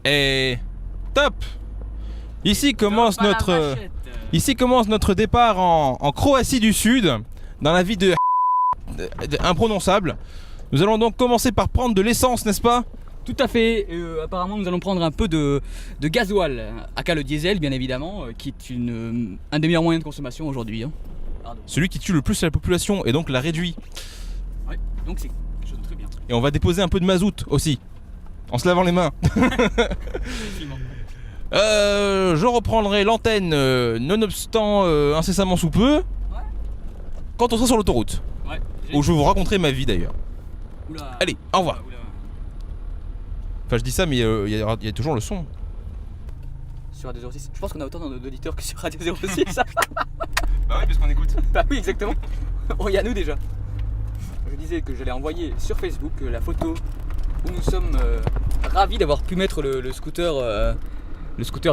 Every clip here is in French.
Et top. Ici commence notre départ en Croatie du Sud, dans la ville de imprononçable. Nous allons donc commencer par prendre de l'essence, n'est-ce pas? Tout à fait. Apparemment, nous allons prendre un peu de gasoil, aka le diesel, bien évidemment, qui est un des meilleurs moyens de consommation aujourd'hui. Hein. Celui qui tue le plus la population et donc la réduit. Oui, donc c'est quelque chose de très bien. Et on va déposer un peu de mazout aussi, en se lavant les mains. Je reprendrai l'antenne nonobstant incessamment sous peu, quand on sera sur l'autoroute. Ouais, où je vais vous raconter ma vie d'ailleurs. Oula. Allez, au revoir. Oula. Enfin je dis ça mais il y a toujours le son. Sur Radio 06, je pense qu'on a autant d'auditeurs que sur Radio 06. Bah oui parce qu'on écoute. Bah oui, exactement. Oh, il y a nous déjà. Je disais que j'allais envoyer sur Facebook la photo où nous sommes ravis d'avoir pu mettre le scooter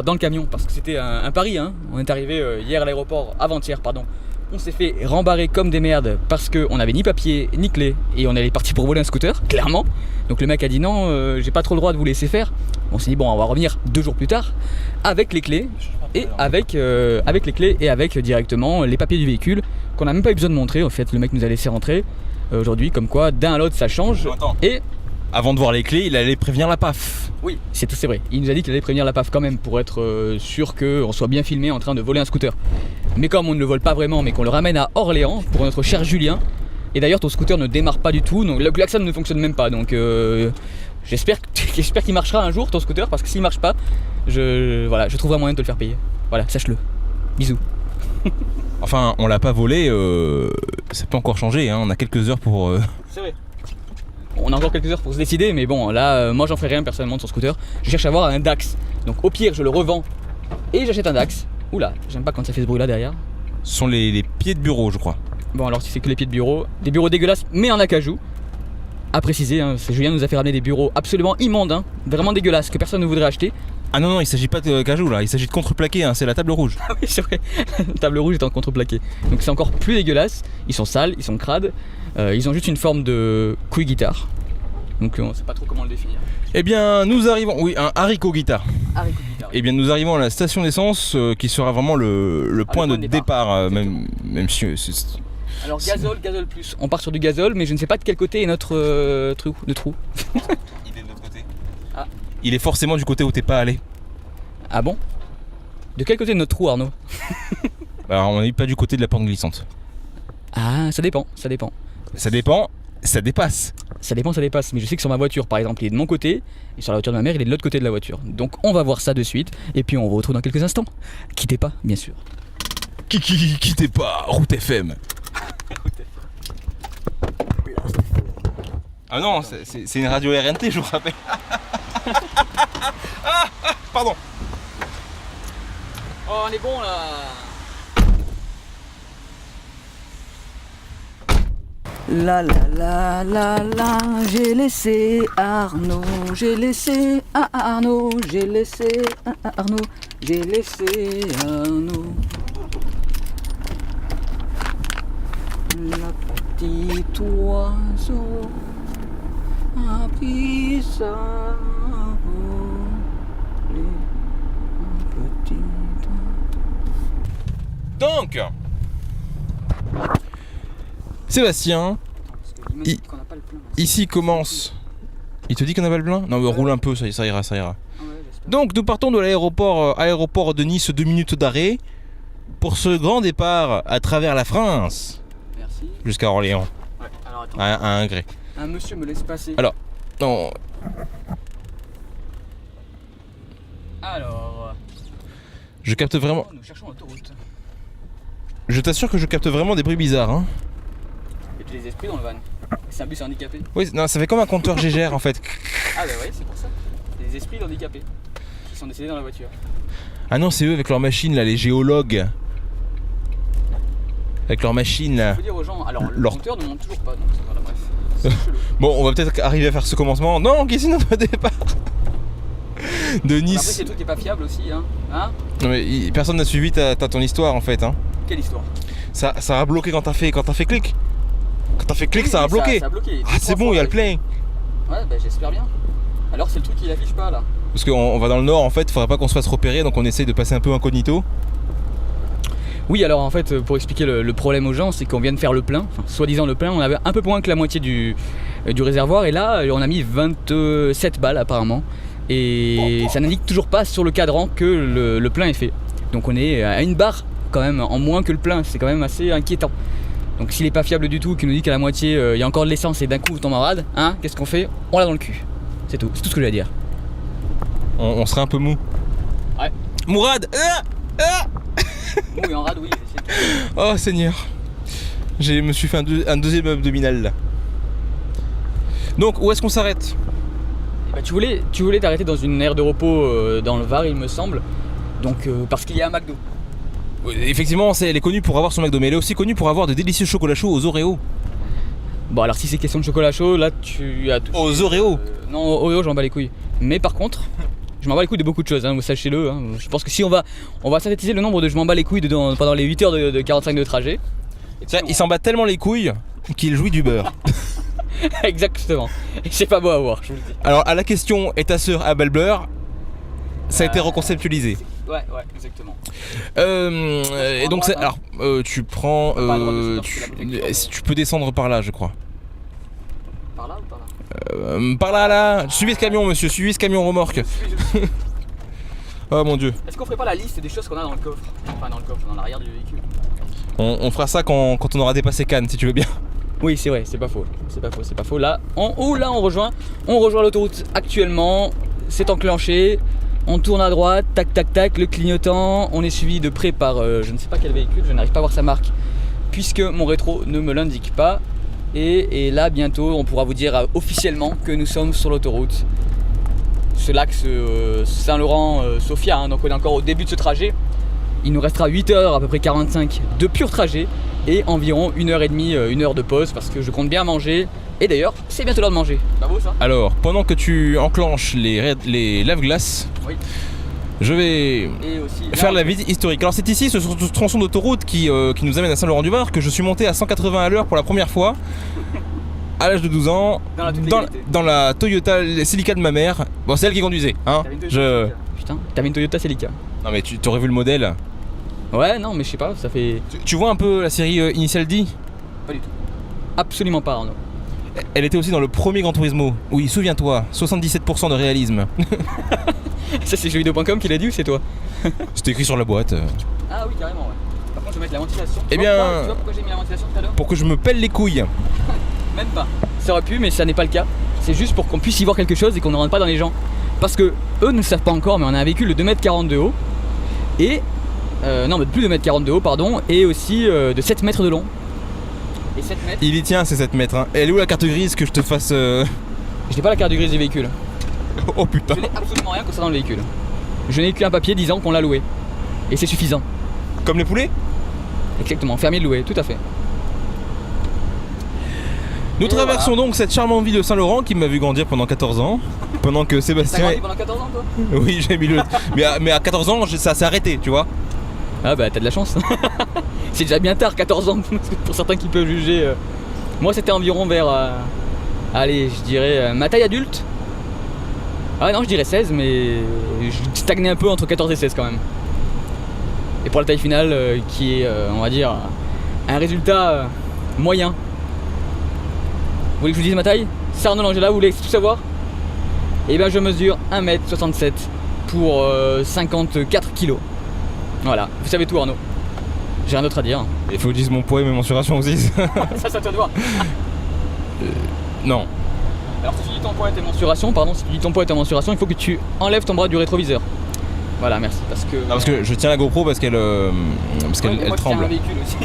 dans le camion, parce que c'était un pari. Hein. On est arrivé hier à l'aéroport, avant-hier pardon. On s'est fait rembarrer comme des merdes parce qu'on n'avait ni papier ni clé et on allait partir pour voler un scooter, clairement. Donc le mec a dit non, j'ai pas trop le droit de vous laisser faire. On s'est dit bon, on va revenir 2 jours plus tard avec les clés et avec directement les papiers du véhicule qu'on n'a même pas eu besoin de montrer. En fait, le mec nous a laissé rentrer aujourd'hui, comme quoi d'un à l'autre ça change. Attends. Et avant de voir les clés, il allait prévenir la PAF. oui, c'est vrai. Il nous a dit qu'il allait prévenir la PAF quand même pour être sûr qu'on soit bien filmé en train de voler un scooter. Mais comme on ne le vole pas vraiment, mais qu'on le ramène à Orléans pour notre cher Julien. Et d'ailleurs, ton scooter ne démarre pas du tout, donc le klaxon ne fonctionne même pas. Donc j'espère qu'il marchera un jour ton scooter, parce que s'il marche pas, je trouverai un moyen de te le faire payer. Voilà, sache-le. Bisous. Enfin, on l'a pas volé, ça peut encore changer. Hein. On a quelques heures pour. C'est vrai. On a encore quelques heures pour se décider, mais bon, là, moi j'en ferai rien personnellement de son scooter. Je cherche à avoir un Dax. Donc au pire, je le revends et j'achète un Dax. Oula, j'aime pas quand ça fait ce bruit là derrière. Ce sont les pieds de bureau, je crois. Bon, alors si c'est que les pieds de bureau, des bureaux dégueulasses, mais en acajou. À préciser, hein, Julien nous a fait ramener des bureaux absolument immondes, hein, vraiment dégueulasses, que personne ne voudrait acheter. Ah non, il s'agit pas de cajou là, il s'agit de contreplaqué, hein, c'est la table rouge. Ah oui, c'est vrai, la table rouge est en contreplaqué. Donc c'est encore plus dégueulasse, ils sont sales, ils sont crades, ils ont juste une forme de couille guitare. Donc on sait pas trop comment le définir. Eh bien, nous arrivons, oui, un haricot guitare. Haricot guitare. Eh bien, nous arrivons à la station d'essence qui sera vraiment le point de départ, même si. Alors gazole plus. On part sur du gazole, mais je ne sais pas de quel côté est notre trou. Il est de l'autre côté. Ah. Il est forcément du côté où t'es pas allé. Ah bon? De quel côté de notre trou, Arnaud? Alors, on n'est pas du côté de la pente glissante. Ah, ça dépend. Ça dépasse. Ça dépasse, mais je sais que sur ma voiture, par exemple, il est de mon côté, et sur la voiture de ma mère, il est de l'autre côté de la voiture. Donc on va voir ça de suite, et puis on vous retrouve dans quelques instants. Quittez pas, bien sûr. Quittez pas, Route FM. Ah non, c'est une radio RNT, je vous rappelle. Pardon. Oh, on est bon là. La la la la la, j'ai laissé Arnaud, j'ai laissé Arnaud, j'ai laissé Arnaud, j'ai laissé Arnaud. La petite oiseau a pris sa petite. Donc, Sébastien, ici commence. Il te dit qu'on n'a pas le plein? Non, mais roule un peu, ça ira. Donc, nous partons de aéroport de Nice, 2 minutes d'arrêt, pour ce grand départ à travers la France. Merci. Jusqu'à Orléans. Ouais, alors attends. À un gré. Un monsieur me laisse passer. Alors, non. Alors. Je capte vraiment. Nous cherchons l'autoroute. Je t'assure que je capte vraiment des bruits bizarres, hein. Et puis des esprits dans le van. C'est un bus handicapé. Oui, non, ça fait comme un compteur Gégère en fait. Ah bah ouais, c'est pour ça. Des esprits handicapés qui sont décédés dans la voiture. Ah non, c'est eux avec leur machine là, les géologues. Avec leur machine là. Il faut dire aux gens, alors le compteur ne monte toujours pas, donc voilà, bref. C'est chelou. Bon, on va peut-être arriver à faire ce commencement. Non, qu'est-ce que c'est notre départ de Nice. Après, c'est le truc qui est pas fiable aussi, hein. Non mais personne n'a suivi ton histoire en fait, hein. Quelle histoire? Ça a bloqué quand t'as fait clic. Quand t'as fait clic, oui, ça a bloqué. Ça a bloqué. Ah, c'est bon, il y a le plein. Ouais, bah j'espère bien. Alors c'est le truc qui l'affiche pas là. Parce qu'on va dans le nord en fait, faudrait pas qu'on se fasse repérer, donc on essaye de passer un peu incognito. Oui, alors en fait, pour expliquer le problème aux gens, c'est qu'on vient de faire le plein, enfin, soi-disant le plein, on avait un peu moins que la moitié du réservoir, et là, on a mis 27 balles apparemment, et ça n'indique toujours pas sur le cadran que le plein est fait. Donc on est à une barre quand même en moins que le plein, c'est quand même assez inquiétant. Donc s'il est pas fiable du tout, qu'il nous dit qu'à la moitié il y a encore de l'essence et d'un coup vous tombez en rade, hein, qu'est-ce qu'on fait? On l'a dans le cul. C'est tout ce que j'ai à dire. On serait un peu mou. Ouais. Mourad. Mou et en rade, oui. Oh Seigneur. Je me suis fait un deuxième abdominal là. Donc où est-ce qu'on s'arrête? Bah, tu voulais t'arrêter dans une aire de repos dans le Var, il me semble. Donc parce qu'il y a un McDo. Effectivement, elle est connue pour avoir son McDo, mais elle est aussi connue pour avoir de délicieux chocolats chauds aux Oreos. Bon, alors si c'est question de chocolat chaud, là tu as. Aux Oreos non, aux Oreos, je m'en bats les couilles. Mais par contre, je m'en bats les couilles de beaucoup de choses, hein, sachez-le. Hein. Je pense que si on va synthétiser le nombre de je m'en bats les couilles pendant les 8 heures de 45 de trajet. Il s'en bat tellement les couilles qu'il jouit du beurre. Exactement. Et c'est pas beau à voir, je vous le dis. Alors, à la question, est ta sœur à Balbleur? Ça a été reconceptualisé. Ouais, exactement. Et donc, alors, tu prends. Tu peux descendre par là, je crois. Par là ou par Par là? là. Suivez ce camion, monsieur, suivez ce camion remorque. Oh mon dieu. Est-ce qu'on ferait pas la liste des choses qu'on a dans le coffre? Enfin, dans le coffre, dans l'arrière du véhicule. On fera ça quand on aura dépassé Cannes, si tu veux bien. Oui, c'est vrai, c'est pas faux. Là, on rejoint l'autoroute actuellement. C'est enclenché. On tourne à droite, tac tac tac, le clignotant. On est suivi de près par je ne sais pas quel véhicule, je n'arrive pas à voir sa marque, puisque mon rétro ne me l'indique pas. Et là, bientôt, on pourra vous dire officiellement que nous sommes sur l'autoroute. C'est l'axe Saint-Laurent-Sofia, hein, donc on est encore au début de ce trajet. Il nous restera 8 heures, à peu près 45 de pur trajet et environ 1h30, 1 heure de pause parce que je compte bien manger. Et d'ailleurs, c'est bientôt l'heure de manger. Pas beau ça? Alors, pendant que tu enclenches les lave-glaces, oui, je vais faire la visite historique. Alors c'est ici, ce tronçon d'autoroute qui nous amène à Saint-Laurent-du-Var, que je suis monté à 180 à l'heure pour la première fois. À l'âge de 12 ans, dans la Toyota Celica de ma mère. Bon, c'est elle qui conduisait, hein. Putain, t'avais une Toyota Celica. Non mais tu aurais vu le modèle. Ouais, non mais je sais pas, ça fait... Tu vois un peu la série Initial D? Pas du tout. Absolument pas, Arnaud. Elle était aussi dans le premier Gran Turismo. Oui, souviens-toi, 77% de réalisme. Ça c'est jeuxvideo.com qui l'a dit ou c'est toi? C'était écrit sur la boîte. Ah oui, carrément, ouais. Par contre, je vais mettre la ventilation. Eh bien... Tu vois pourquoi j'ai mis la ventilation tout à l'heure? Pour que je me pèle les couilles. Même pas. Ça aurait pu, mais ça n'est pas le cas. C'est juste pour qu'on puisse y voir quelque chose et qu'on ne rentre pas dans les gens. Parce que eux ne le savent pas encore, mais on a un véhicule de 2,40 m de haut. Et... non, mais de plus de 2,40 m de haut, pardon. Et aussi de 7 mètres de long. Et 7 mètres... Il y tient, ces 7 mètres. Hein. Elle est où la carte grise que je te fasse... Je n'ai pas la carte grise du véhicule. Oh putain. Je n'ai absolument rien concernant le véhicule. Je n'ai qu'un papier disant qu'on l'a loué. Et c'est suffisant. Comme les poulets? Exactement, fermier de louer, tout à fait. Nous traversons donc cette charmante ville de Saint-Laurent qui m'a vu grandir pendant 14 ans. Pendant que Sébastien... T'as grandi pendant 14 ans toi? Oui, j'ai mis le... mais à 14 ans, ça s'est arrêté, tu vois. Ah bah t'as de la chance. C'est déjà bien tard, 14 ans, pour certains qui peuvent juger. Moi c'était environ vers... allez, je dirais ma taille adulte. Ah non, je dirais 16, mais je stagnais un peu entre 14 et 16 quand même. Et pour la taille finale, qui est, on va dire, un résultat moyen. Vous voulez que je vous dise ma taille? C'est Arnaud Langella, vous voulez tout savoir? Eh bien je mesure 1m67 pour 54 kg. Voilà, vous savez tout Arnaud. J'ai rien d'autre à dire. Il faut que je dise mon poids et mes mensurations aussi. Ça te doit. Non. Alors si tu dis ton poids et tes mensurations, il faut que tu enlèves ton bras du rétroviseur. Voilà, merci. Parce que je tiens la GoPro parce qu'elle tremble. Un véhicule aussi.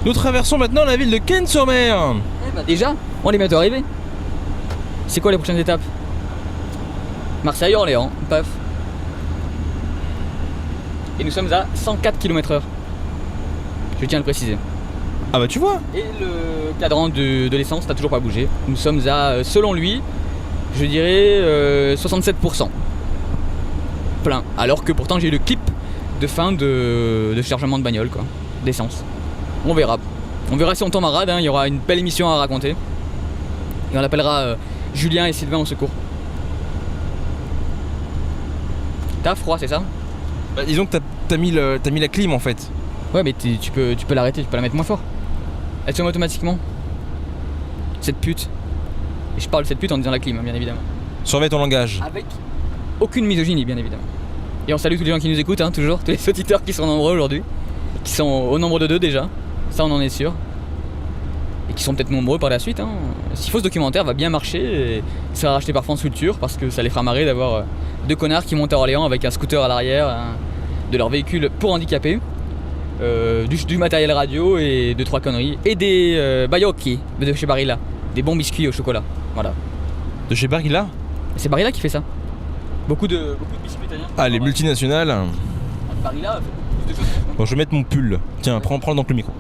Nous traversons maintenant la ville de Cannes-sur-Mer. Eh bah déjà, on est bientôt arrivé. C'est quoi les prochaines étapes? Marseille, Orléans, paf. Et nous sommes à 104 km/h. Je tiens à le préciser. Ah bah tu vois. Et le cadran de l'essence n'a toujours pas bougé. Nous sommes à, selon lui, je dirais 67%. Plein. Alors que pourtant j'ai eu le clip de fin de chargement de bagnole, quoi, d'essence. On verra. On verra si on tombe en rade, hein. Il y aura une belle émission à raconter. Et on appellera Julien et Sylvain au secours. T'as froid, c'est ça? Bah, disons que t'as mis la clim en fait. Ouais, mais tu peux l'arrêter, tu peux la mettre moins fort. Elle se met automatiquement. Cette pute. Et je parle de cette pute en disant la clim, hein, bien évidemment. Surveille ton langage. Avec aucune misogynie, bien évidemment. Et on salue tous les gens qui nous écoutent, hein, toujours, tous les auditeurs qui sont nombreux aujourd'hui, qui sont au nombre de 2 déjà, ça on en est sûr. Et qui sont peut-être nombreux par la suite. Hein. S'il faut, ce documentaire va bien marcher et il sera racheté par France Culture parce que ça les fera marrer d'avoir 2 connards qui montent à Orléans avec un scooter à l'arrière de leur véhicule pour handicapés, du matériel radio et 2-3 conneries, et des baiocchi de chez Barilla, des bons biscuits au chocolat. Voilà. De chez Barilla? C'est Barilla qui fait ça. Beaucoup de biscuits italiens. Ah, les multinationales. Barilla fait plus de choses. Bon, je vais mettre mon pull. Tiens, prends donc le micro.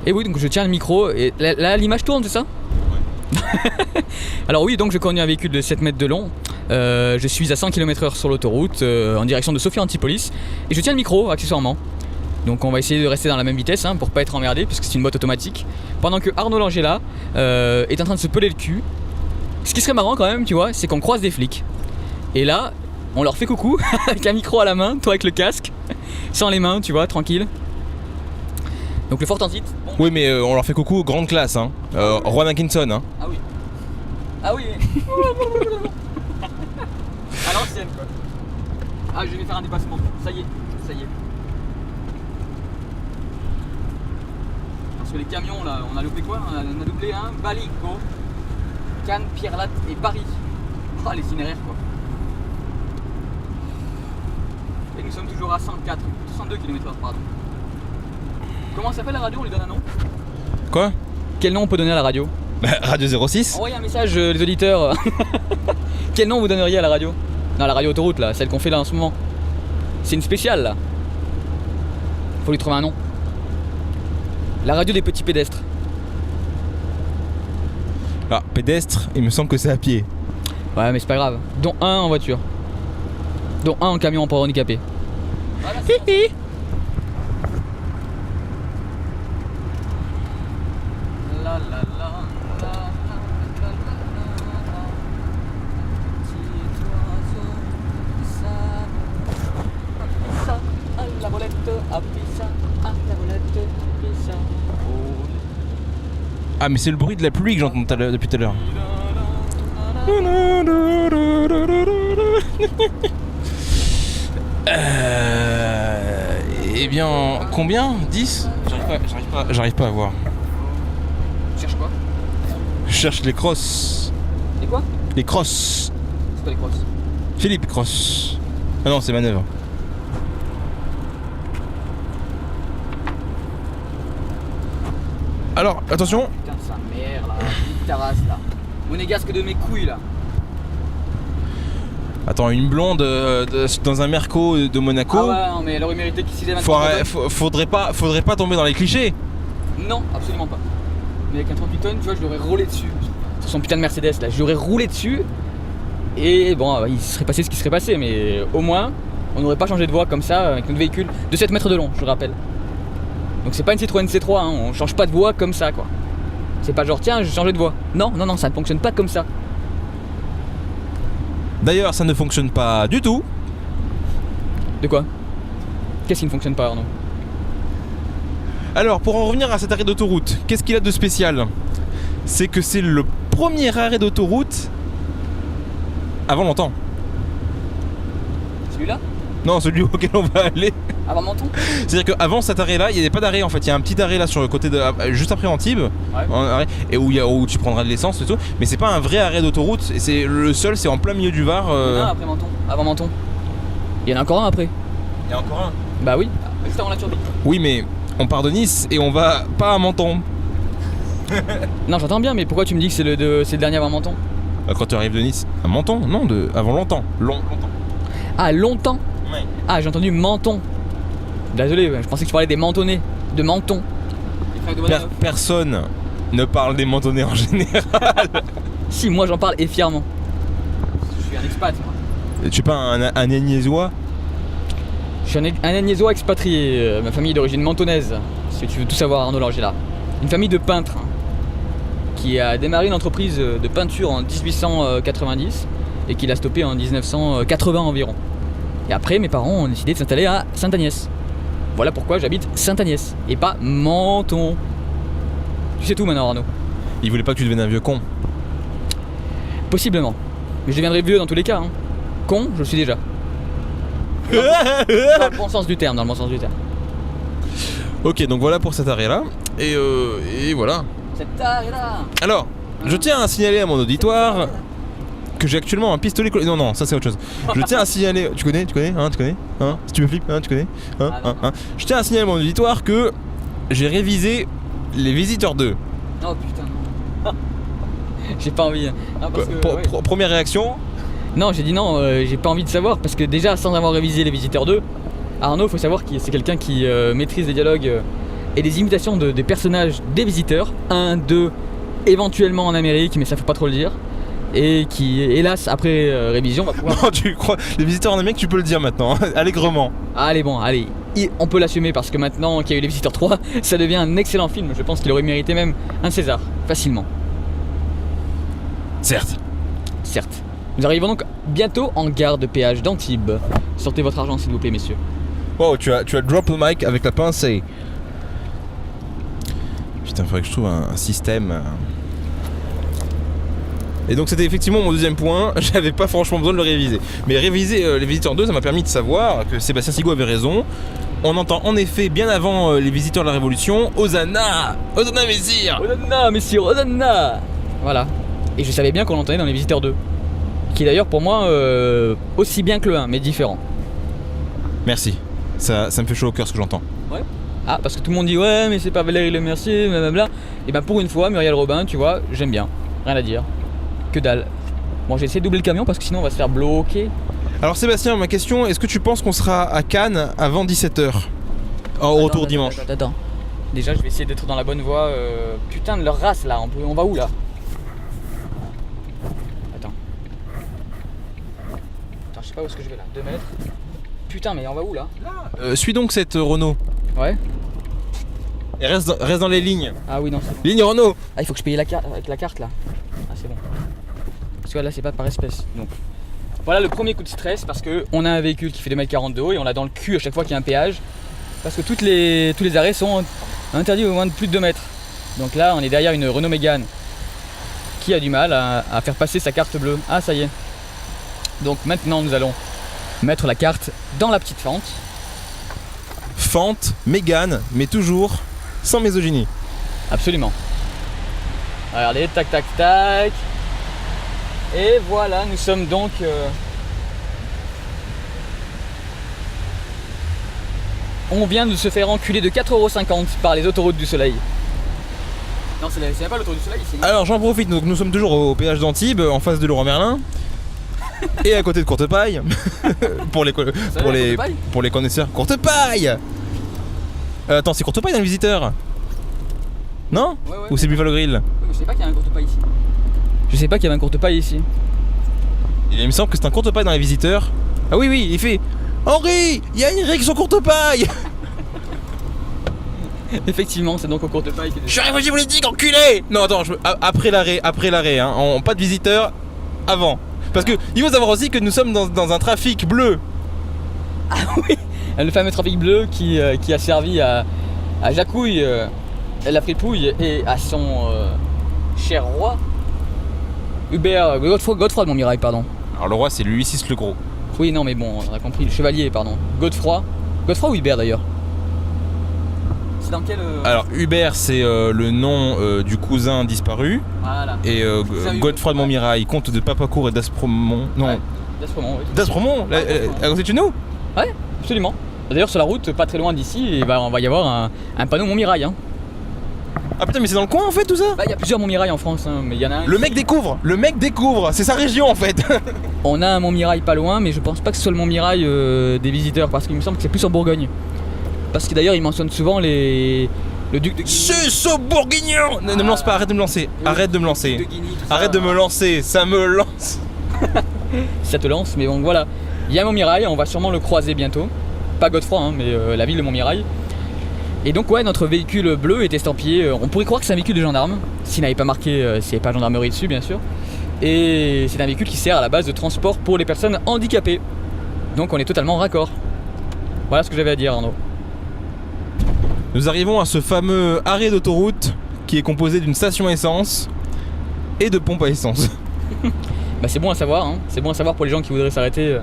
Et oui, donc je tiens le micro, et là l'image tourne, c'est ça? Ouais. Alors oui, donc je conduis un véhicule de 7 mètres de long. Je suis à 100 km/h sur l'autoroute, en direction de Sophia Antipolis. Et je tiens le micro, accessoirement. Donc on va essayer de rester dans la même vitesse, hein, pour pas être emmerdé, puisque c'est une boîte automatique. Pendant que Arnaud Langella est en train de se peler le cul. Ce qui serait marrant quand même, tu vois, c'est qu'on croise des flics. Et là, on leur fait coucou, avec un micro à la main, toi avec le casque, sans les mains, tu vois, tranquille. Donc le Fort Transit. Bon. Oui, mais on leur fait coucou, grande classe, hein. Rowan Atkinson, hein. Ah oui. Ah oui. À l'ancienne, quoi. Ah, je vais faire un dépassement. Ça y est. Parce que les camions, là, on a loupé quoi? On a doublé un Balico, Cannes, Pierre-Latte et Paris. Oh, les itinéraires, quoi. Et nous sommes toujours à 102 km/h, pardon. Comment s'appelle la radio? On lui donne un nom? Quoi? Quel nom on peut donner à la radio? Radio 06. Envoyez un message, les auditeurs. Quel nom vous donneriez à la radio? Non, la radio autoroute, là, celle qu'on fait là en ce moment. C'est une spéciale, là. Faut lui trouver un nom. La radio des petits pédestres. Ah, pédestre, il me semble que c'est à pied. Ouais, mais c'est pas grave. Dont un en voiture. Dont un en camion pour handicapés. Voilà, Ah, mais c'est le bruit de la pluie que j'entends depuis tout à l'heure. Eh bien, combien? 10? J'arrive pas à voir. Tu cherches quoi? Je cherche les crosses. Et quoi? Les crosses. C'est pas les crosses. Philippe Cross. Ah non, c'est manœuvre. Alors, attention. Putain de sa mère là, petite terrasse là. Monégasque de mes couilles là. Attends, une blonde dans un Merco de Monaco. Ah ouais, non, mais elle aurait mérité qu'il s'y démette. Faudrait pas tomber dans les clichés. Non, absolument pas. Mais avec un 38 tonnes, tu vois, je l'aurais roulé dessus. Sur son putain de Mercedes là, je l'aurais roulé dessus. Et bon, il serait passé ce qui serait passé, mais au moins, on n'aurait pas changé de voie comme ça avec notre véhicule de 7 mètres de long, je le rappelle. Donc c'est pas une Citroën C3, hein, on change pas de voie comme ça quoi. C'est pas genre tiens, j'ai changé de voie. Non, ça ne fonctionne pas comme ça. D'ailleurs, ça ne fonctionne pas du tout. De quoi? Qu'est-ce qui ne fonctionne pas, Arnaud? Alors, pour en revenir à cet arrêt d'autoroute, qu'est-ce qu'il a de spécial? C'est que c'est le premier arrêt d'autoroute avant longtemps. Celui-là? Non, celui auquel on va aller. Avant Menton? C'est-à-dire qu'avant cet arrêt-là, il n'y avait pas d'arrêt en fait. Il y a un petit arrêt là sur le côté de. Juste après Antibes. Ouais. Et où tu prendras de l'essence et tout. Mais c'est pas un vrai arrêt d'autoroute. Et c'est le seul, c'est en plein milieu du Var. Il y en a un après Menton. Avant Menton. Il y en a encore un après. Il y en a encore un? Bah oui. Juste avant la turbine. Oui, mais on part de Nice et on va pas à Menton. Non, j'entends bien, mais pourquoi tu me dis que c'est le dernier avant Menton? Quand tu arrives de Nice. À Menton? Non, avant longtemps. Longtemps. Ah, longtemps? Ouais. Ah, j'ai entendu Menton. Désolé, je pensais que tu parlais des mentonnais. De Menton. Personne ne parle des mentonnais en général. Si, moi j'en parle et fièrement. Je suis un expat, moi. Tu es pas un Agnésois? Je suis un Agnésois expatrié. Ma famille est d'origine mentonnaise. Si tu veux tout savoir, Arnaud Langella. Une famille de peintres qui a démarré une entreprise de peinture en 1890 et qui l'a stoppée en 1980 environ. Et après, mes parents ont décidé de s'installer à Sainte-Agnès. Voilà pourquoi j'habite Sainte-Agnès et pas Menton. Tu sais tout maintenant, Arnaud. Ils voulaient pas que tu deviennes un vieux con. Possiblement. Mais je deviendrai vieux dans tous les cas. Hein. Con, je le suis déjà. Dans le bon sens du terme, dans le bon sens du terme. Ok, donc voilà pour cet arrêt-là. Et voilà. Cet arrêt-là. Alors, je tiens à signaler à mon auditoire que j'ai actuellement un pistolet collé. Non, ça c'est autre chose. Je tiens à signaler. Tu connais, hein, si tu me flippes, hein, tu connais, hein. Je tiens à signaler à mon auditoire que j'ai révisé les Visiteurs 2. Oh putain. J'ai pas envie. Non, parce que, Première réaction. Non, j'ai dit non, j'ai pas envie de savoir parce que déjà sans avoir révisé les Visiteurs 2, Arnaud, faut savoir que c'est quelqu'un qui maîtrise les dialogues et les imitations des personnages des Visiteurs, 1, 2, éventuellement en Amérique, mais ça faut pas trop le dire, et qui, hélas, après révision, va pouvoir... Non, tu crois, les Visiteurs en Amérique, tu peux le dire maintenant, allègrement. Allez, bon, allez, on peut l'assumer parce que maintenant qu'il y a eu les Visiteurs 3, ça devient un excellent film, je pense qu'il aurait mérité même un César, facilement. Certes. Certes. Nous arrivons donc bientôt en gare de péage d'Antibes. Sortez votre argent s'il vous plaît, messieurs. Wow, tu as drop le mic avec la pincée. Putain, faudrait que je trouve un système. Et donc c'était effectivement mon deuxième point, j'avais pas franchement besoin de le réviser. Mais réviser les Visiteurs 2, ça m'a permis de savoir que Sébastien Sigaud avait raison. On entend en effet bien avant les Visiteurs de la Révolution, Hosanna, Hosanna Messire, Hosanna, messieurs, Hosanna. Voilà. Et je savais bien qu'on l'entendait dans les Visiteurs 2. Qui est d'ailleurs pour moi aussi bien que le 1, mais différent. Merci, ça me fait chaud au cœur ce que j'entends. Ouais. Ah, parce que tout le monde dit ouais, mais c'est pas Valérie Lemercier, blablabla. Et ben pour une fois, Muriel Robin, tu vois, j'aime bien. Rien à dire. Que dalle. Bon, j'ai essayé de doubler le camion parce que sinon on va se faire bloquer. Alors Sébastien, ma question, est-ce que tu penses qu'on sera à Cannes avant 17h au retour dimanche? Attends. Déjà, je vais essayer d'être dans la bonne voie. Putain de leur race là, on va où là? Attends, je sais pas où est-ce que je vais là. 2 mètres. Putain, mais on va où là? Suis donc cette Renault. Ouais. Et reste dans les lignes. Ah oui, non, c'est bon. Ligne Renault. Ah, il faut que je paye la carte avec la carte là. Ah, c'est bon. Parce que là, c'est pas par espèce. Donc, voilà le premier coup de stress parce que on a un véhicule qui fait 2,40 m de haut et on l'a dans le cul à chaque fois qu'il y a un péage. Parce que tous les arrêts sont interdits au moins de plus de 2 mètres. Donc là, on est derrière une Renault Mégane qui a du mal à faire passer sa carte bleue. Ah, ça y est. Donc maintenant, nous allons mettre la carte dans la petite fente. Fente, Mégane, mais toujours sans misogynie. Absolument. Regardez, tac, tac, tac. Et voilà, nous sommes donc... On vient de se faire enculer de 4,50 € par les autoroutes du soleil. Non, c'est même pas l'autoroute du soleil, c'est... Alors j'en profite, donc nous sommes toujours au péage d'Antibes, en face de Leroy Merlin. Et à côté de Courtepaille. pour les connaisseurs. Courtepaille. Attends, c'est Courtepaille dans le Visiteur? Non? Ouais. Ou c'est Buffalo Grill? Je sais pas qu'il y a un Courtepaille ici. Je sais pas qu'il y avait un Courtepaille ici. Il me semble que c'est un Courtepaille dans les Visiteurs. Ah oui, il fait Henri, il y a une rixe au Courtepaille. Effectivement, c'est donc au Courtepaille que... Je suis réfugié politique, enculé. Non, attends, après l'arrêt, hein, pas de Visiteurs, avant. Parce que il faut savoir aussi que nous sommes dans un trafic bleu. Ah oui, le fameux trafic bleu qui a servi à Jacouille, la fripouille, et à son cher roi, Hubert Godefroy de Montmirail, pardon. Alors le roi, c'est Louis VI le Gros. Oui, non, mais bon, on a compris, le chevalier, pardon. Godefroy ou Hubert d'ailleurs? C'est dans quel... Alors Hubert, c'est le nom du cousin disparu. Voilà. Et Godefroy de Montmirail, comte de Papacourt et d'Aspremont. Non. Ouais, d'Aspremont, oui. D'Aspremont, à côté de chez nous. Ouais, absolument. D'ailleurs, sur la route, pas très loin d'ici, on va y avoir un panneau Montmirail. Hein. Ah putain, mais c'est dans le coin en fait tout ça? Bah, il y a plusieurs Montmirail en France, hein, mais il y en a un. Le mec découvre, c'est sa région en fait. On a un Montmirail pas loin, mais je pense pas que ce soit le Montmirail des Visiteurs, parce qu'il me semble que c'est plus en Bourgogne. Parce que d'ailleurs, ils mentionnent souvent le duc de Guigny. Suceau bourguignon. Ne me lance pas, arrête de me lancer. Arrête de me lancer. Arrête de me lancer, ça me lance. Ça te lance, mais bon voilà. Il y a un Montmirail, on va sûrement le croiser bientôt. Pas Godefroy, hein, mais la ville de Montmirail. Et donc ouais, notre véhicule bleu est estampillé, on pourrait croire que c'est un véhicule de gendarme, s'il n'avait pas marqué, s'il n'y avait pas gendarmerie dessus bien sûr. Et c'est un véhicule qui sert à la base de transport pour les personnes handicapées. Donc on est totalement raccord. Voilà ce que j'avais à dire, Arnaud. Nous arrivons à ce fameux arrêt d'autoroute qui est composé d'une station essence et de pompe à essence. Bah c'est bon à savoir, hein. C'est bon à savoir pour les gens qui voudraient s'arrêter,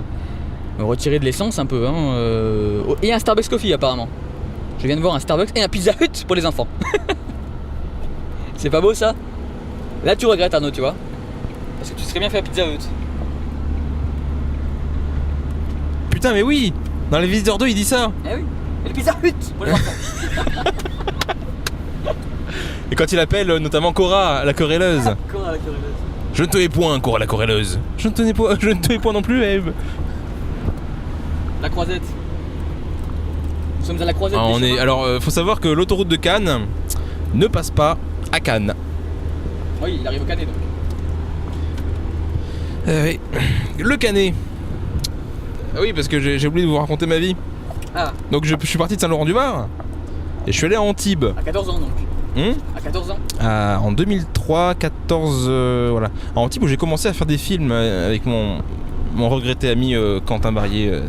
retirer de l'essence un peu. Hein. Et un Starbucks Coffee apparemment. Je viens de voir un Starbucks et un Pizza Hut pour les enfants. C'est pas beau ça? Là tu regrettes, Arnaud, tu vois. Parce que tu serais bien fait à Pizza Hut. Putain mais oui, dans les visiteurs 2 il dit ça. Eh oui, et le Pizza Hut pour les enfants. Et quand il appelle notamment Cora, la querelleuse. Cora la querelleuse. Je ne tenais point, Cora la querelleuse. Je ne tenais point non plus, Eve. La Croisette. Nous sommes à la Croisette. Alors, faut savoir que l'autoroute de Cannes ne passe pas à Cannes. Oui, il arrive au Canet donc. Oui. Le Canet. Oui, parce que j'ai oublié de vous raconter ma vie. Ah. Donc je suis parti de Saint-Laurent-du-Var et je suis allé à Antibes. À 14 ans donc. À 14 ans. En 2003, 14, voilà. À Antibes où j'ai commencé à faire des films avec mon regretté ami Quentin Barrier.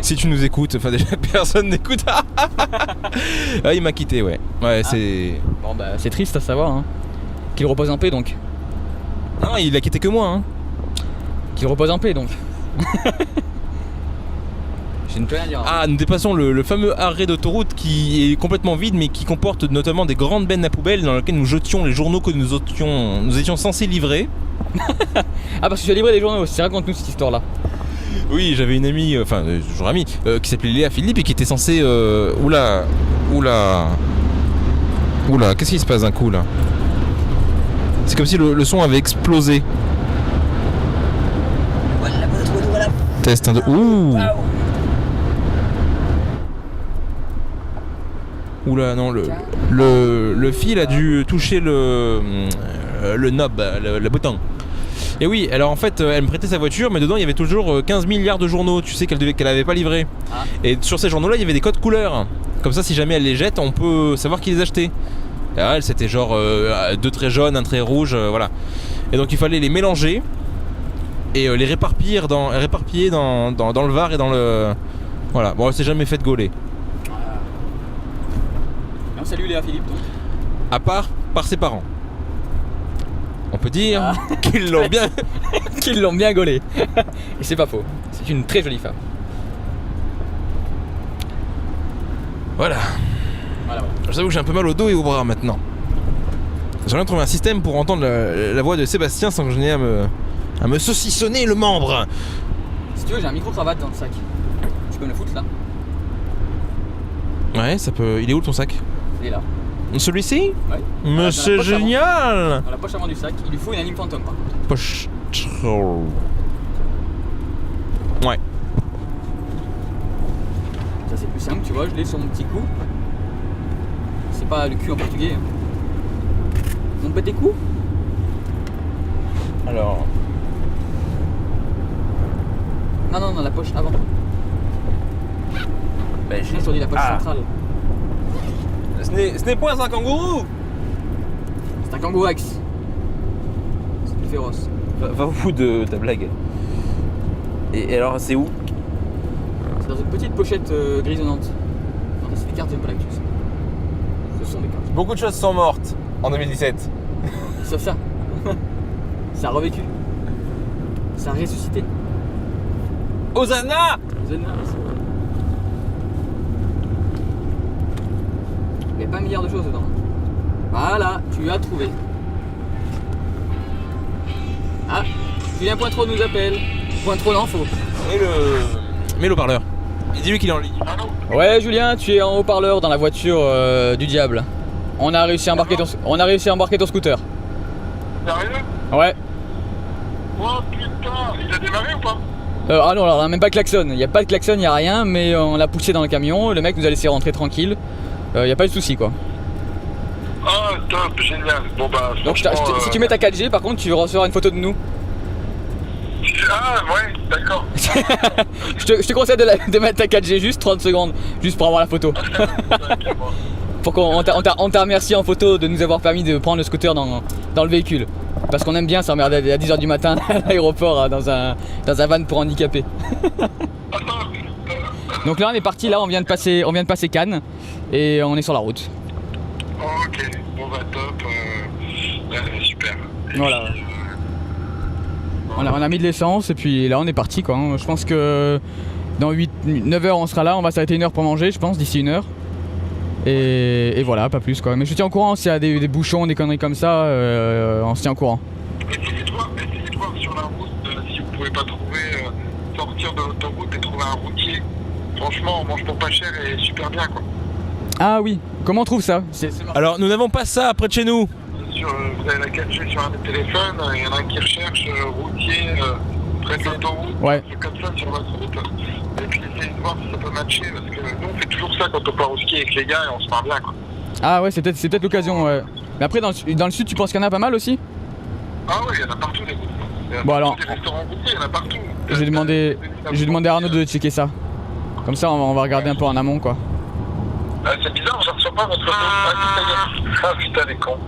Si tu nous écoutes, enfin déjà personne n'écoute. Ah, il m'a quitté, ouais. Ouais, c'est. Bon bah c'est triste à savoir, hein. Qu'il repose en paix donc. Non, il a quitté que moi, hein. Qu'il repose en paix donc. Je ne peux rien dire. Ah, nous dépassons le fameux arrêt d'autoroute qui est complètement vide mais qui comporte notamment des grandes bennes à poubelle dans lesquelles nous jetions les journaux que nous étions censés livrer. Ah, parce que tu as livré des journaux aussi, raconte-nous cette histoire là. Oui, j'avais une amie, enfin toujours amie, qui s'appelait Léa Philippe et qui était censée... Oula, qu'est-ce qui se passe d'un coup là? C'est comme si le son avait explosé. Voilà. Test 1, 2... Ouh. Oula, non, le fil a dû toucher le knob, le bouton. Et oui, alors en fait, elle me prêtait sa voiture, mais dedans il y avait toujours 15 milliards de journaux, tu sais, qu'elle avait pas livré. Ah. Et sur ces journaux-là, il y avait des codes couleurs. Comme ça, si jamais elle les jette, on peut savoir qui les a achetés. Et alors, elle, c'était genre 2 traits jaunes, un trait rouge, voilà. Et donc il fallait les mélanger et les réparpiller dans le Var et dans le... Voilà, bon, elle s'est jamais fait gauler. Salut Léa Philippe donc. À part par ses parents. On peut dire qu'ils l'ont bien qu'ils l'ont bien gaulé. Et c'est pas faux. C'est une très jolie femme. Voilà. Je t'avoue que j'ai un peu mal au dos et au bras maintenant. J'aimerais trouver un système pour entendre la voix de Sébastien sans que je n'ai à me saucissonner le membre. Si tu veux, j'ai un micro-cravate dans le sac. Tu peux me le foutre là? Ouais, ça peut. Il est où ton sac? Il est là. Celui-ci? Ouais. Mais c'est génial! Dans la poche avant du sac, il lui faut une anime fantôme par contre. Poche. Ouais. Ça c'est plus simple, tu vois, je l'ai sur mon petit cou. C'est pas le cul en portugais. Mon petit cou? Alors. Non, dans la poche avant. Ben, je l'ai sur la poche centrale. Ce n'est point un kangourou! C'est un kangourex. C'est plus féroce. Va au bout de ta blague. Et alors, c'est où? C'est dans une petite pochette grisonnante. Non, c'est des cartes de blague, tu sais. Ce sont des cartes. Beaucoup de choses sont mortes en 2017. Sauf ça. Ça a revécu. Ça a ressuscité. Hosanna! Hosanna. Il n'y a pas un milliard de choses dedans. Voilà, tu as trouvé. Ah, Julien Pointreau nous appelle. Pointreau l'info. Mets le haut-parleur. Et dis-lui qu'il est en ligne. Ouais, Julien, tu es en haut-parleur dans la voiture du diable. On a réussi à embarquer ton scooter. Sérieux? Ouais. Oh putain, il a démarré ou pas? Ah non, alors on n'a même pas de klaxon. Il n'y a pas de klaxon, il n'y a rien, mais on l'a poussé dans le camion. Le mec nous a laissé rentrer tranquille. Il n'y a pas de souci quoi. Ah top, génial. Bon bah donc si tu mets ta 4G par contre tu recevras une photo de nous. Ah ouais, d'accord. je te conseille de mettre ta 4G juste 30 secondes, juste pour avoir la photo. Pour qu'on t'a remercié en photo de nous avoir permis de prendre le scooter dans le véhicule. Parce qu'on aime bien s'emmerder à 10h du matin à l'aéroport dans un van pour handicapés. Donc là on est parti, là on vient de passer Cannes et on est sur la route. Ok, bon bah top, super. Et Voilà. puis, On a mis de l'essence et puis là on est parti quoi. Je pense que dans 9 heures on sera là, on va s'arrêter 1 heure pour manger je pense, d'ici 1 heure. Et voilà, pas plus quoi. Mais je te tiens au courant s'il y a des bouchons, des conneries comme ça, on se tient au courant. essayez de voir sur la route si vous pouvez pas trouver, sortir de l'autoroute et trouver un routier. Franchement, on mange pour pas cher et super bien quoi. Ah oui, comment on trouve ça? Alors nous n'avons pas ça près de chez nous. Vous avez la 4G sur un des téléphones, il y en a un qui recherche routier près de l'autoroute, Ouais. c'est comme ça sur votre route. Et puis essayez de voir si ça peut matcher, parce que nous on fait toujours ça quand on part au ski avec les gars et on se marre bien quoi. Ah ouais, c'est peut-être l'occasion, ouais. Mais après dans le sud tu penses qu'il y en a pas mal aussi? Ah oui, il y en a partout des routes. Il y a Bon, alors, des restaurants routiers, il y en a partout. J'ai demandé à Arnaud de checker ça. Comme ça on va regarder un peu en amont quoi. Ah, c'est bizarre, je ne reçois pas votre photo. Ah putain, les cons.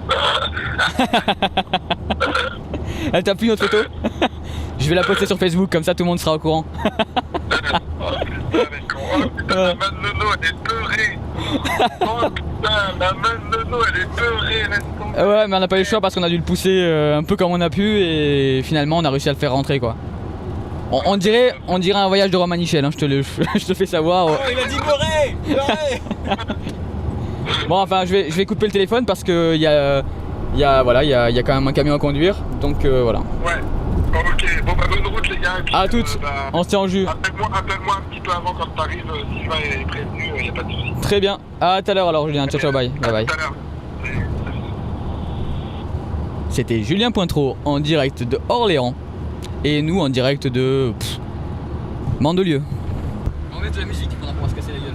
Elle t'a plu notre photo? Je vais la poster sur Facebook, comme ça tout le monde sera au courant. Oh putain, les cons. Oh putain, la main de Nono, elle est beurrée. Oh putain, la main de Nono, elle est beurrée, laisse tomber. Ouais, mais on n'a pas eu le choix parce qu'on a dû le pousser un peu comme on a pu et finalement on a réussi à le faire rentrer quoi. On dirait un voyage de Romanichel, hein, je te fais savoir. Oh, il a dit beurré. Bon, enfin, je vais couper le téléphone parce que il y a quand même un camion à conduire, donc voilà. Ouais. Ok, bon bah bonne route les gars. Et puis, À toutes, on se tient en jus. Appelle-moi un petit peu avant quand t'arrives, Sylvain est prévenu, y a pas de soucis. Très bien, à tout à l'heure alors Julien, ciao ciao, bye bye. À tout à l'heure. Salut. C'était Julien Pointreau en direct de Orléans et nous en direct de Mandelieu. On met de la musique pendant qu'on va se casser la gueule.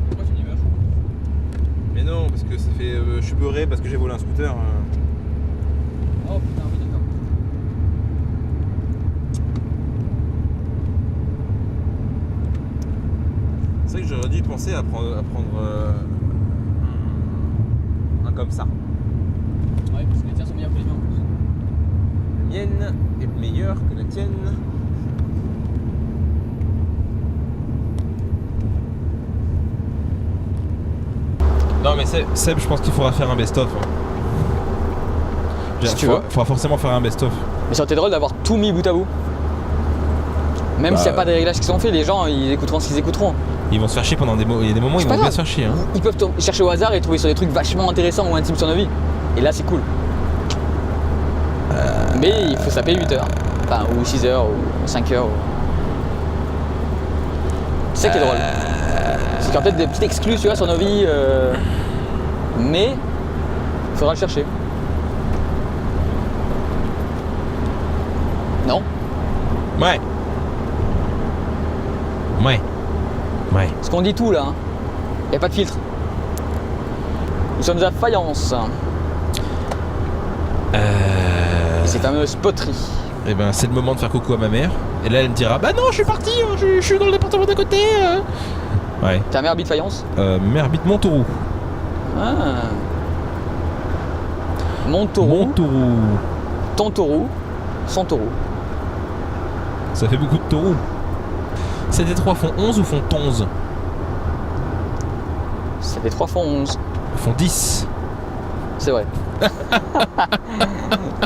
Pourquoi tu dis meurs? Mais non, parce que ça fait. Je suis beurré parce que j'ai volé un scooter. Oh putain, oui d'accord. C'est vrai que j'aurais dû penser à prendre un comme ça. Ouais, parce que les tiens sont meilleurs que les miens en plus. La mienne est meilleure que la tienne. Non mais Seb, je pense qu'il faudra faire un best-of. Si tu veux. Faudra forcément faire un best-of. Mais ça aurait été drôle d'avoir tout mis bout à bout. Même s'il n'y a pas de réglages qui sont faits, les gens ils écouteront ce qu'ils écouteront. Ils vont se faire chier pendant des moments, il y a des moments où ils vont bien se faire chier. Hein. Ils peuvent chercher au hasard et trouver sur des trucs vachement intéressants ou intimes sur nos vies. Et là c'est cool. Mais il faut saper 8 heures. Enfin, ou 6 heures, ou 5 heures. C'est ça qui est drôle. C'est qu'il y a peut-être des petites exclus tu vois, sur nos vies. Mais il faudra le chercher. Non? Ouais. Parce qu'on dit tout là. Hein. Il n'y a pas de filtre. Nous sommes à Fayence. Et ces fameuses poteries. Et ben c'est le moment de faire coucou à ma mère. Et là elle me dira bah non je suis parti, je suis dans le département d'à côté. Ouais. Ta mère habite Fayence? Ma mère habite Montauroux. Ah. Montauroux. Ton taureau. Son taureau. Ça fait beaucoup de taureaux. Ces D3 font 11 ou font 11? Ça fait 3 fois 11. Ils font 10. C'est vrai.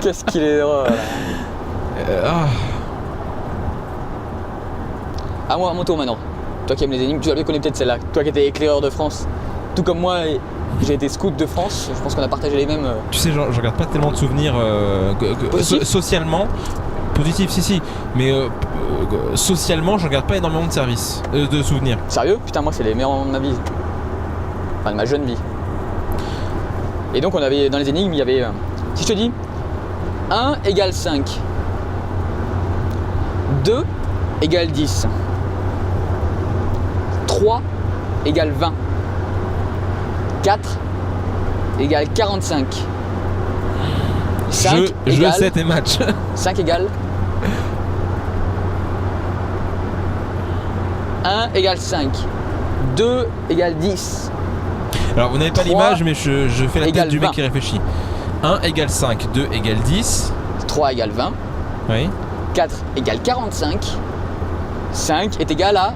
Qu'est-ce qu'il est drôle. À moi, à mon tour maintenant. Toi qui aimes les énigmes, tu vas connaître peut-être celle-là. Toi qui étais éclaireur de France. Tout comme moi, j'ai été scout de France. Je pense qu'on a partagé les mêmes. Tu sais, je regarde pas tellement de souvenirs socialement. Positif, si. Mais socialement, je regarde pas énormément de services, de souvenirs. Sérieux? Putain, moi, c'est les meilleurs moments de ma vie. Enfin, de ma jeune vie. Et donc, on avait dans les énigmes, il y avait. Si je te dis 1 égale 5, 2 égale 10, 3 égale 20, 4 égale 45, 5 égale. Je sais tes matchs. 5 égale 1 égale 5, 2 égale 10. Alors vous n'avez pas 3 l'image mais je fais la tête égale du mec 20. qui réfléchit. 1 égale 5, 2 égale 10. 3 égale 20, Oui. 4 égale 45. 5 est égal à...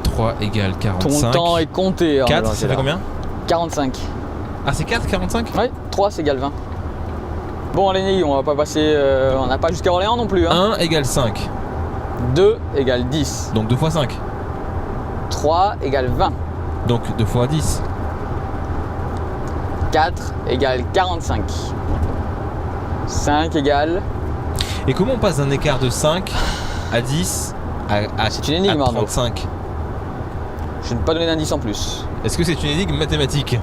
3 égale 45. Ton temps est compté. 4, ça fait combien? 45. Ah, c'est 4, 45? Ouais, 3 c'est égal 20. Bon, Lenny, on va pas passer... on n'a pas jusqu'à Orléans non plus. Hein. 1 égale 5. 2 égale 10. Donc 2 fois 5. 3 égale 20. Donc 2 fois 10. 4 égale 45. 5 égale... Et comment on passe d'un écart de 5 à 10 à C'est une énigme, Arnaud. 35? Je ne peux pas donner d'indice en plus. Est-ce que c'est une énigme mathématique?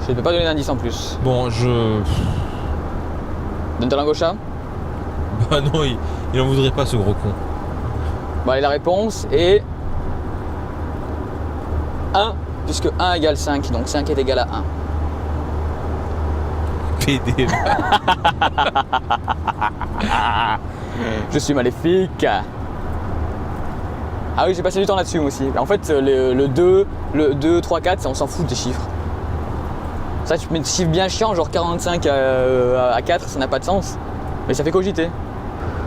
Je ne peux pas donner d'indice en plus. Bon, je... Donne ta langue au chat. Bah non, il en voudrait pas, ce gros con. Bon, allez, la réponse est 1, puisque 1 égale 5, donc 5 est égal à 1. PD. Je suis maléfique. Ah oui, j'ai passé du temps là-dessus moi aussi. En fait, le 2, 3, 4, ça, on s'en fout des chiffres. Ça, tu mets des chiffres bien chiants, genre 45 à 4, ça n'a pas de sens. Mais ça fait cogiter.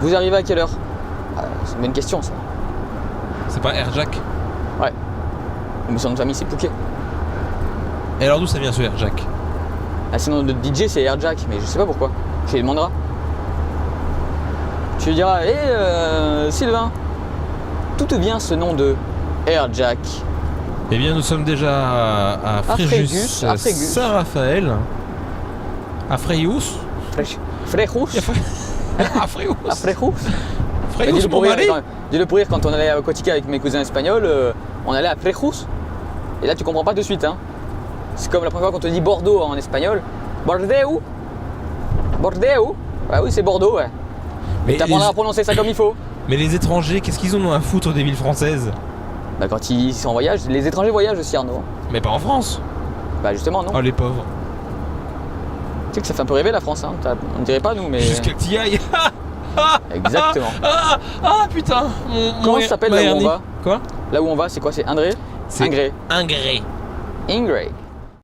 Vous arrivez à quelle heure? C'est une bonne question, ça. C'est pas Airjack? Ouais. Mais son nom de famille, c'est Pouquet. Et alors d'où ça vient ce Airjack? Ah, sinon, le DJ, c'est Airjack, mais je sais pas pourquoi. Tu lui demanderas. Tu lui diras, hé Sylvain, d'où te vient ce nom de Airjack? Eh bien, nous sommes déjà à Fréjus, à Fréjus. Saint-Raphaël, à Fréjus. Fréjus. À Fréjus. À Fréjus. Fréjus, Dis-le pour mon rire, mari. dis-le pour rire, quand on allait à Cotica avec mes cousins espagnols, on allait à Fréjus. Et là, tu comprends pas de suite. Hein. C'est comme la première fois qu'on te dit Bordeaux en espagnol. Bordeaux. Bordeaux. Ouais, oui, c'est Bordeaux, ouais. Mais t'apprendras à prononcer ça comme il faut. Mais les étrangers, qu'est-ce qu'ils ont à foutre des villes françaises? Bah, quand ils sont en voyage, les étrangers voyagent aussi, Arnaud. Mais pas en France. Bah, justement, non. Oh, les pauvres. Tu sais que ça fait un peu rêver la France, hein. On ne dirait pas, nous, mais. Jusqu'à que t'y ailles. Exactement. Putain. Comment ça s'appelle là où on va? Quoi? Là où on va, c'est quoi? C'est Indré? C'est Ingré. Ingré. Ingré.